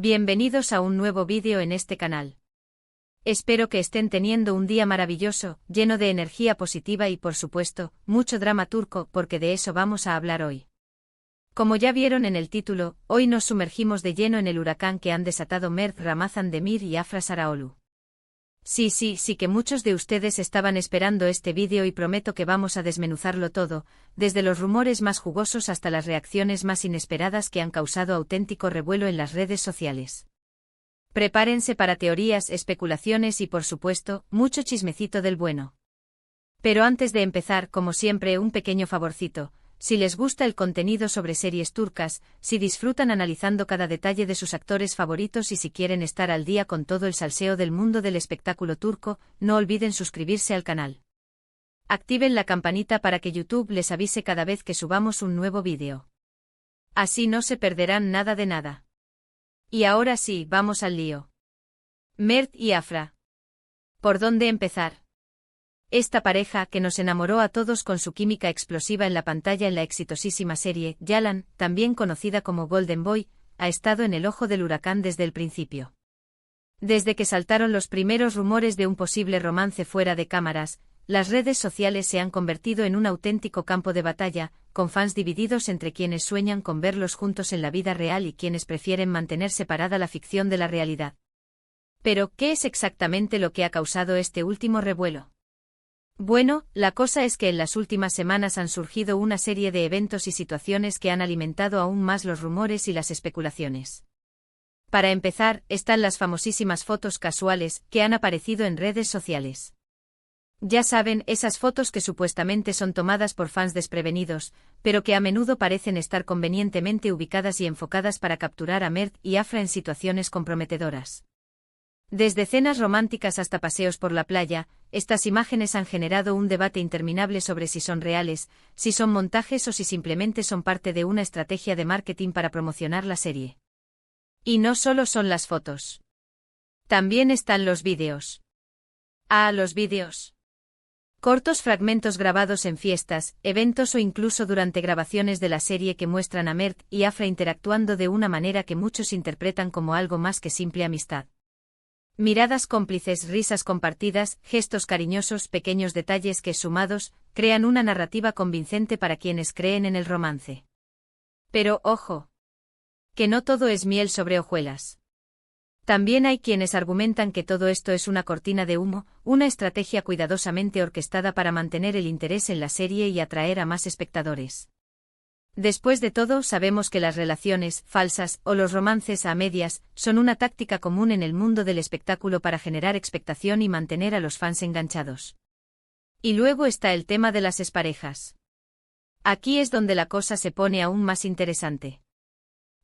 Bienvenidos a un nuevo vídeo en este canal. Espero que estén teniendo un día maravilloso, lleno de energía positiva y por supuesto, mucho drama turco porque de eso vamos a hablar hoy. Como ya vieron en el título, hoy nos sumergimos de lleno en el huracán que han desatado Mert Ramazan Demir y Afra Saraoglu. Sí que muchos de ustedes estaban esperando este vídeo y prometo que vamos a desmenuzarlo todo, desde los rumores más jugosos hasta las reacciones más inesperadas que han causado auténtico revuelo en las redes sociales. Prepárense para teorías, especulaciones y por supuesto, mucho chismecito del bueno. Pero antes de empezar, como siempre, un pequeño favorcito. Si les gusta el contenido sobre series turcas, si disfrutan analizando cada detalle de sus actores favoritos y si quieren estar al día con todo el salseo del mundo del espectáculo turco, no olviden suscribirse al canal. Activen la campanita para que YouTube les avise cada vez que subamos un nuevo vídeo. Así no se perderán nada de nada. Y ahora sí, vamos al lío. Mert y Afra. ¿Por dónde empezar? Esta pareja, que nos enamoró a todos con su química explosiva en la pantalla en la exitosísima serie Yalan, también conocida como Golden Boy, ha estado en el ojo del huracán desde el principio. Desde que saltaron los primeros rumores de un posible romance fuera de cámaras, las redes sociales se han convertido en un auténtico campo de batalla, con fans divididos entre quienes sueñan con verlos juntos en la vida real y quienes prefieren mantener separada la ficción de la realidad. Pero, ¿qué es exactamente lo que ha causado este último revuelo? Bueno, la cosa es que en las últimas semanas han surgido una serie de eventos y situaciones que han alimentado aún más los rumores y las especulaciones. Para empezar, están las famosísimas fotos casuales que han aparecido en redes sociales. Ya saben, esas fotos que supuestamente son tomadas por fans desprevenidos, pero que a menudo parecen estar convenientemente ubicadas y enfocadas para capturar a Mert y Afra en situaciones comprometedoras. Desde cenas románticas hasta paseos por la playa, estas imágenes han generado un debate interminable sobre si son reales, si son montajes o si simplemente son parte de una estrategia de marketing para promocionar la serie. Y no solo son las fotos. También están los vídeos. Los vídeos. Cortos fragmentos grabados en fiestas, eventos o incluso durante grabaciones de la serie que muestran a Mert y Afra interactuando de una manera que muchos interpretan como algo más que simple amistad. Miradas cómplices, risas compartidas, gestos cariñosos, pequeños detalles que, sumados, crean una narrativa convincente para quienes creen en el romance. Pero, ojo, que no todo es miel sobre hojuelas. También hay quienes argumentan que todo esto es una cortina de humo, una estrategia cuidadosamente orquestada para mantener el interés en la serie y atraer a más espectadores. Después de todo, sabemos que las relaciones falsas o los romances a medias son una táctica común en el mundo del espectáculo para generar expectación y mantener a los fans enganchados. Y luego está el tema de las exparejas. Aquí es donde la cosa se pone aún más interesante.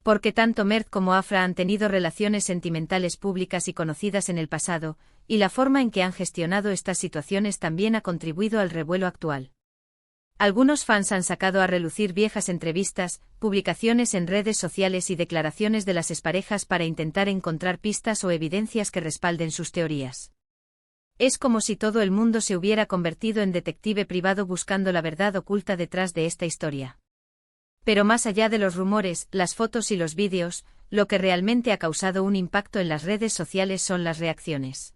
Porque tanto Mert como Afra han tenido relaciones sentimentales públicas y conocidas en el pasado, y la forma en que han gestionado estas situaciones también ha contribuido al revuelo actual. Algunos fans han sacado a relucir viejas entrevistas, publicaciones en redes sociales y declaraciones de las exparejas para intentar encontrar pistas o evidencias que respalden sus teorías. Es como si todo el mundo se hubiera convertido en detective privado buscando la verdad oculta detrás de esta historia. Pero más allá de los rumores, las fotos y los vídeos, lo que realmente ha causado un impacto en las redes sociales son las reacciones.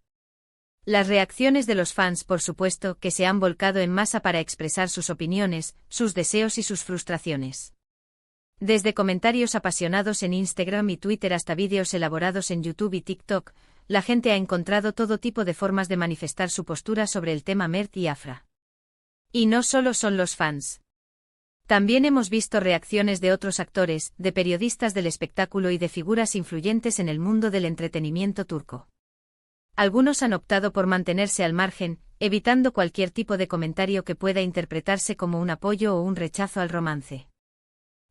Las reacciones de los fans, por supuesto, que se han volcado en masa para expresar sus opiniones, sus deseos y sus frustraciones. Desde comentarios apasionados en Instagram y Twitter hasta vídeos elaborados en YouTube y TikTok, la gente ha encontrado todo tipo de formas de manifestar su postura sobre el tema Mert y Afra. Y no solo son los fans. También hemos visto reacciones de otros actores, de periodistas del espectáculo y de figuras influyentes en el mundo del entretenimiento turco. Algunos han optado por mantenerse al margen, evitando cualquier tipo de comentario que pueda interpretarse como un apoyo o un rechazo al romance.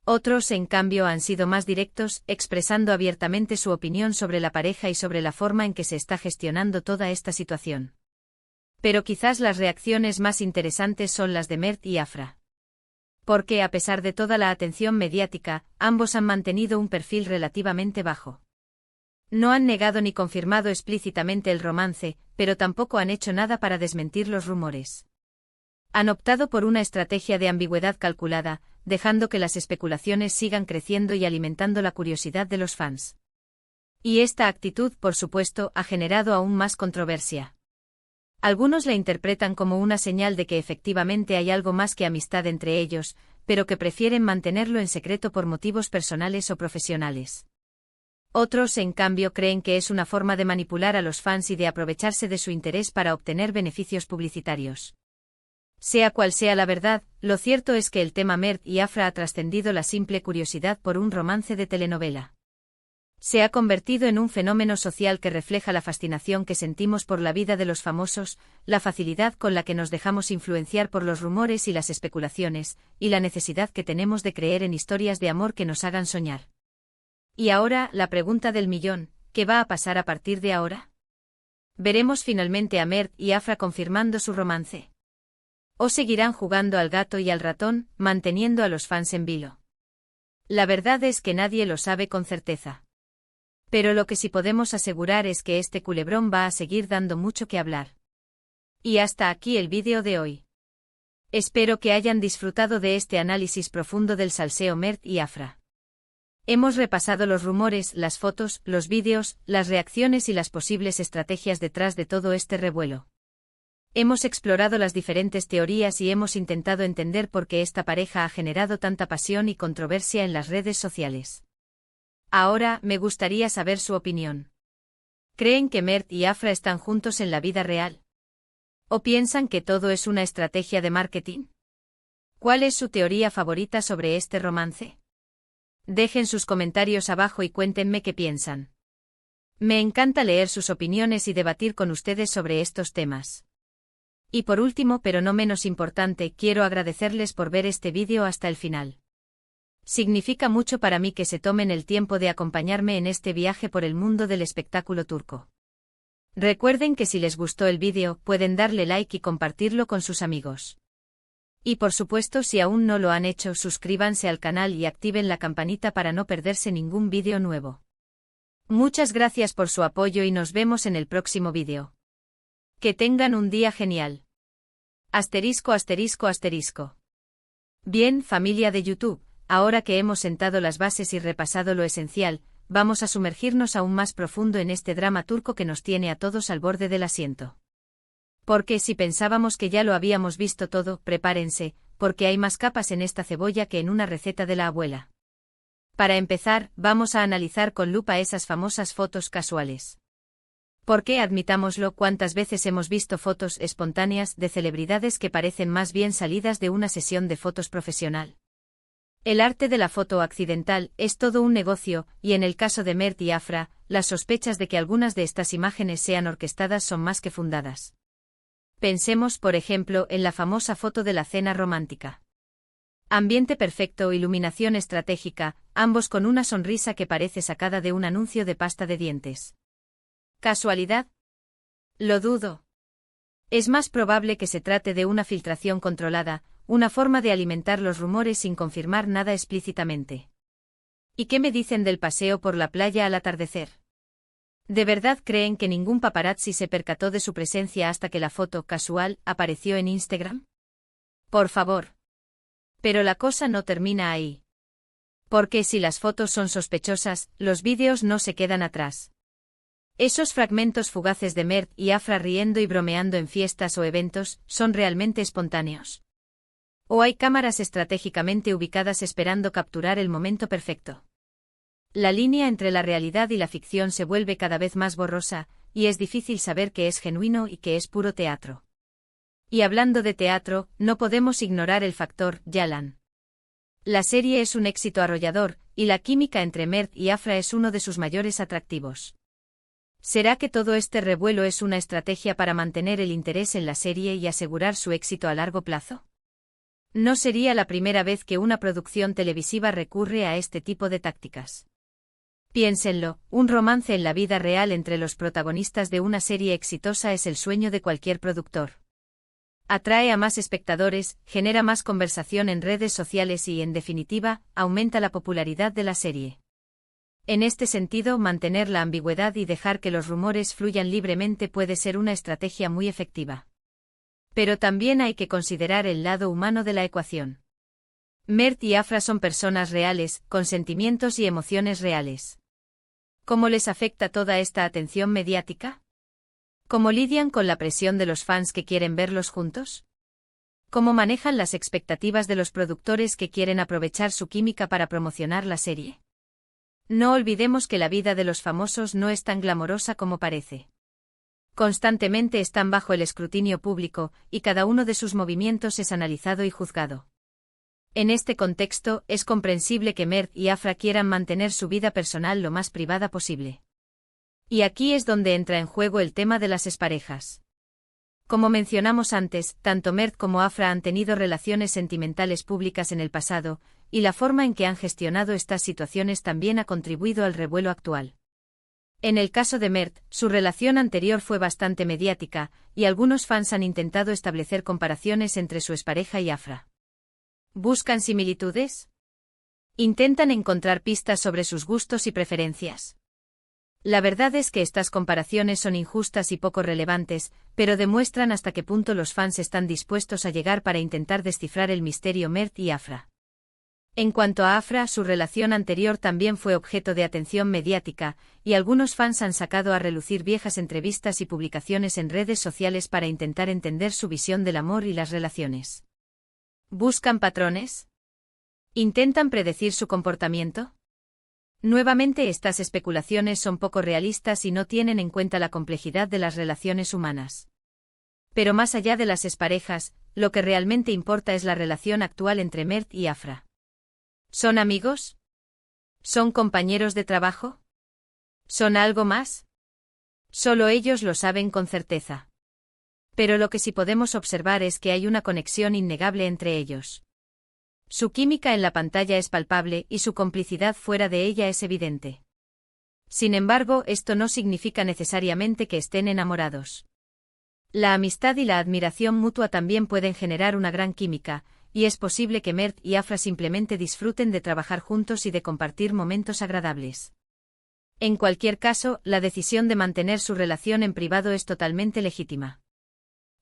Otros, en cambio, han sido más directos, expresando abiertamente su opinión sobre la pareja y sobre la forma en que se está gestionando toda esta situación. Pero quizás las reacciones más interesantes son las de Mert y Afra. Porque, a pesar de toda la atención mediática, ambos han mantenido un perfil relativamente bajo. No han negado ni confirmado explícitamente el romance, pero tampoco han hecho nada para desmentir los rumores. Han optado por una estrategia de ambigüedad calculada, dejando que las especulaciones sigan creciendo y alimentando la curiosidad de los fans. Y esta actitud, por supuesto, ha generado aún más controversia. Algunos la interpretan como una señal de que efectivamente hay algo más que amistad entre ellos, pero que prefieren mantenerlo en secreto por motivos personales o profesionales. Otros, en cambio, creen que es una forma de manipular a los fans y de aprovecharse de su interés para obtener beneficios publicitarios. Sea cual sea la verdad, lo cierto es que el tema Mert y Afra ha trascendido la simple curiosidad por un romance de telenovela. Se ha convertido en un fenómeno social que refleja la fascinación que sentimos por la vida de los famosos, la facilidad con la que nos dejamos influenciar por los rumores y las especulaciones, y la necesidad que tenemos de creer en historias de amor que nos hagan soñar. Y ahora, la pregunta del millón, ¿qué va a pasar a partir de ahora? ¿Veremos finalmente a Mert y Afra confirmando su romance? ¿O seguirán jugando al gato y al ratón, manteniendo a los fans en vilo? La verdad es que nadie lo sabe con certeza. Pero lo que sí podemos asegurar es que este culebrón va a seguir dando mucho que hablar. Y hasta aquí el vídeo de hoy. Espero que hayan disfrutado de este análisis profundo del salseo Mert y Afra. Hemos repasado los rumores, las fotos, los vídeos, las reacciones y las posibles estrategias detrás de todo este revuelo. Hemos explorado las diferentes teorías y hemos intentado entender por qué esta pareja ha generado tanta pasión y controversia en las redes sociales. Ahora, me gustaría saber su opinión. ¿Creen que Mert y Afra están juntos en la vida real? ¿O piensan que todo es una estrategia de marketing? ¿Cuál es su teoría favorita sobre este romance? Dejen sus comentarios abajo y cuéntenme qué piensan. Me encanta leer sus opiniones y debatir con ustedes sobre estos temas. Y por último, pero no menos importante, quiero agradecerles por ver este vídeo hasta el final. Significa mucho para mí que se tomen el tiempo de acompañarme en este viaje por el mundo del espectáculo turco. Recuerden que si les gustó el vídeo, pueden darle like y compartirlo con sus amigos. Y por supuesto, si aún no lo han hecho, suscríbanse al canal y activen la campanita para no perderse ningún vídeo nuevo. Muchas gracias por su apoyo y nos vemos en el próximo vídeo. Que tengan un día genial. Asterisco, asterisco, asterisco. Bien, familia de YouTube. Ahora que hemos sentado las bases y repasado lo esencial, vamos a sumergirnos aún más profundo en este drama turco que nos tiene a todos al borde del asiento. Porque si pensábamos que ya lo habíamos visto todo, prepárense, porque hay más capas en esta cebolla que en una receta de la abuela. Para empezar, vamos a analizar con lupa esas famosas fotos casuales. Porque, admitámoslo, ¿cuántas veces hemos visto fotos espontáneas de celebridades que parecen más bien salidas de una sesión de fotos profesional? El arte de la foto accidental es todo un negocio, y en el caso de Mert y Afra, las sospechas de que algunas de estas imágenes sean orquestadas son más que fundadas. Pensemos, por ejemplo, en la famosa foto de la cena romántica. Ambiente perfecto, iluminación estratégica, ambos con una sonrisa que parece sacada de un anuncio de pasta de dientes. ¿Casualidad? Lo dudo. Es más probable que se trate de una filtración controlada, una forma de alimentar los rumores sin confirmar nada explícitamente. ¿Y qué me dicen del paseo por la playa al atardecer? ¿De verdad creen que ningún paparazzi se percató de su presencia hasta que la foto casual apareció en Instagram? Por favor. Pero la cosa no termina ahí. Porque si las fotos son sospechosas, los vídeos no se quedan atrás. Esos fragmentos fugaces de Mert y Afra riendo y bromeando en fiestas o eventos son realmente espontáneos. ¿O hay cámaras estratégicamente ubicadas esperando capturar el momento perfecto? La línea entre la realidad y la ficción se vuelve cada vez más borrosa, y es difícil saber qué es genuino y qué es puro teatro. Y hablando de teatro, no podemos ignorar el factor Yalan. La serie es un éxito arrollador, y la química entre Mert y Afra es uno de sus mayores atractivos. ¿Será que todo este revuelo es una estrategia para mantener el interés en la serie y asegurar su éxito a largo plazo? No sería la primera vez que una producción televisiva recurre a este tipo de tácticas. Piénsenlo, un romance en la vida real entre los protagonistas de una serie exitosa es el sueño de cualquier productor. Atrae a más espectadores, genera más conversación en redes sociales y, en definitiva, aumenta la popularidad de la serie. En este sentido, mantener la ambigüedad y dejar que los rumores fluyan libremente puede ser una estrategia muy efectiva. Pero también hay que considerar el lado humano de la ecuación. Mert y Afra son personas reales, con sentimientos y emociones reales. ¿Cómo les afecta toda esta atención mediática? ¿Cómo lidian con la presión de los fans que quieren verlos juntos? ¿Cómo manejan las expectativas de los productores que quieren aprovechar su química para promocionar la serie? No olvidemos que la vida de los famosos no es tan glamorosa como parece. Constantemente están bajo el escrutinio público, y cada uno de sus movimientos es analizado y juzgado. En este contexto, es comprensible que Mert y Afra quieran mantener su vida personal lo más privada posible. Y aquí es donde entra en juego el tema de las exparejas. Como mencionamos antes, tanto Mert como Afra han tenido relaciones sentimentales públicas en el pasado, y la forma en que han gestionado estas situaciones también ha contribuido al revuelo actual. En el caso de Mert, su relación anterior fue bastante mediática, y algunos fans han intentado establecer comparaciones entre su expareja y Afra. ¿Buscan similitudes? ¿Intentan encontrar pistas sobre sus gustos y preferencias? La verdad es que estas comparaciones son injustas y poco relevantes, pero demuestran hasta qué punto los fans están dispuestos a llegar para intentar descifrar el misterio Mert y Afra. En cuanto a Afra, su relación anterior también fue objeto de atención mediática, y algunos fans han sacado a relucir viejas entrevistas y publicaciones en redes sociales para intentar entender su visión del amor y las relaciones. ¿Buscan patrones? ¿Intentan predecir su comportamiento? Nuevamente, estas especulaciones son poco realistas y no tienen en cuenta la complejidad de las relaciones humanas. Pero más allá de las exparejas, lo que realmente importa es la relación actual entre Mert y Afra. ¿Son amigos? ¿Son compañeros de trabajo? ¿Son algo más? Solo ellos lo saben con certeza. Pero lo que sí podemos observar es que hay una conexión innegable entre ellos. Su química en la pantalla es palpable y su complicidad fuera de ella es evidente. Sin embargo, esto no significa necesariamente que estén enamorados. La amistad y la admiración mutua también pueden generar una gran química, y es posible que Mert y Afra simplemente disfruten de trabajar juntos y de compartir momentos agradables. En cualquier caso, la decisión de mantener su relación en privado es totalmente legítima.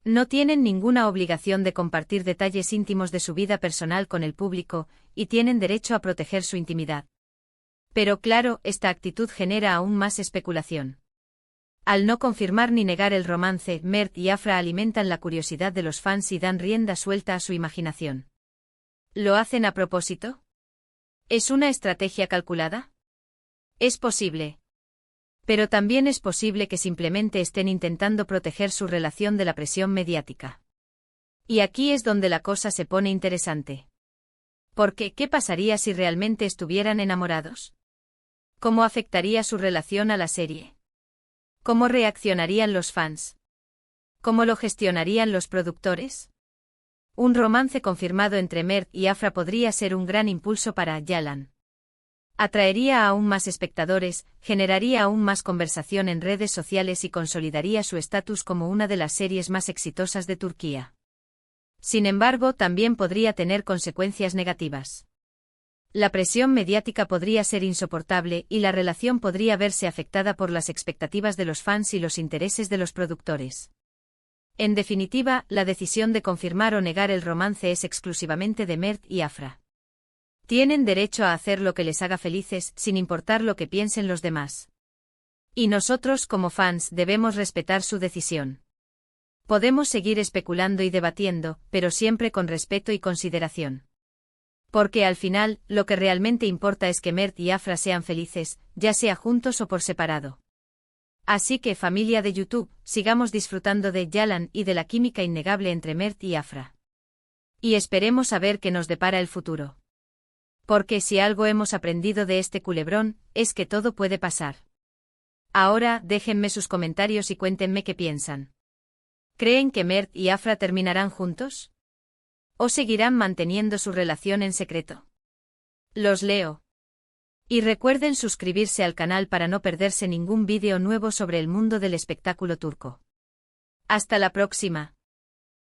No tienen ninguna obligación de compartir detalles íntimos de su vida personal con el público, y tienen derecho a proteger su intimidad. Pero claro, esta actitud genera aún más especulación. Al no confirmar ni negar el romance, Mert y Afra alimentan la curiosidad de los fans y dan rienda suelta a su imaginación. ¿Lo hacen a propósito? ¿Es una estrategia calculada? Es posible. Pero también es posible que simplemente estén intentando proteger su relación de la presión mediática. Y aquí es donde la cosa se pone interesante. Porque, ¿qué pasaría si realmente estuvieran enamorados? ¿Cómo afectaría su relación a la serie? ¿Cómo reaccionarían los fans? ¿Cómo lo gestionarían los productores? Un romance confirmado entre Mert y Afra podría ser un gran impulso para Yalan. Atraería a aún más espectadores, generaría aún más conversación en redes sociales y consolidaría su estatus como una de las series más exitosas de Turquía. Sin embargo, también podría tener consecuencias negativas. La presión mediática podría ser insoportable y la relación podría verse afectada por las expectativas de los fans y los intereses de los productores. En definitiva, la decisión de confirmar o negar el romance es exclusivamente de Mert y Afra. Tienen derecho a hacer lo que les haga felices, sin importar lo que piensen los demás. Y nosotros, como fans, debemos respetar su decisión. Podemos seguir especulando y debatiendo, pero siempre con respeto y consideración. Porque al final, lo que realmente importa es que Mert y Afra sean felices, ya sea juntos o por separado. Así que, familia de YouTube, sigamos disfrutando de Yalan y de la química innegable entre Mert y Afra. Y esperemos a ver qué nos depara el futuro. Porque si algo hemos aprendido de este culebrón, es que todo puede pasar. Ahora, déjenme sus comentarios y cuéntenme qué piensan. ¿Creen que Mert y Afra terminarán juntos? ¿O seguirán manteniendo su relación en secreto? Los leo. Y recuerden suscribirse al canal para no perderse ningún vídeo nuevo sobre el mundo del espectáculo turco. Hasta la próxima.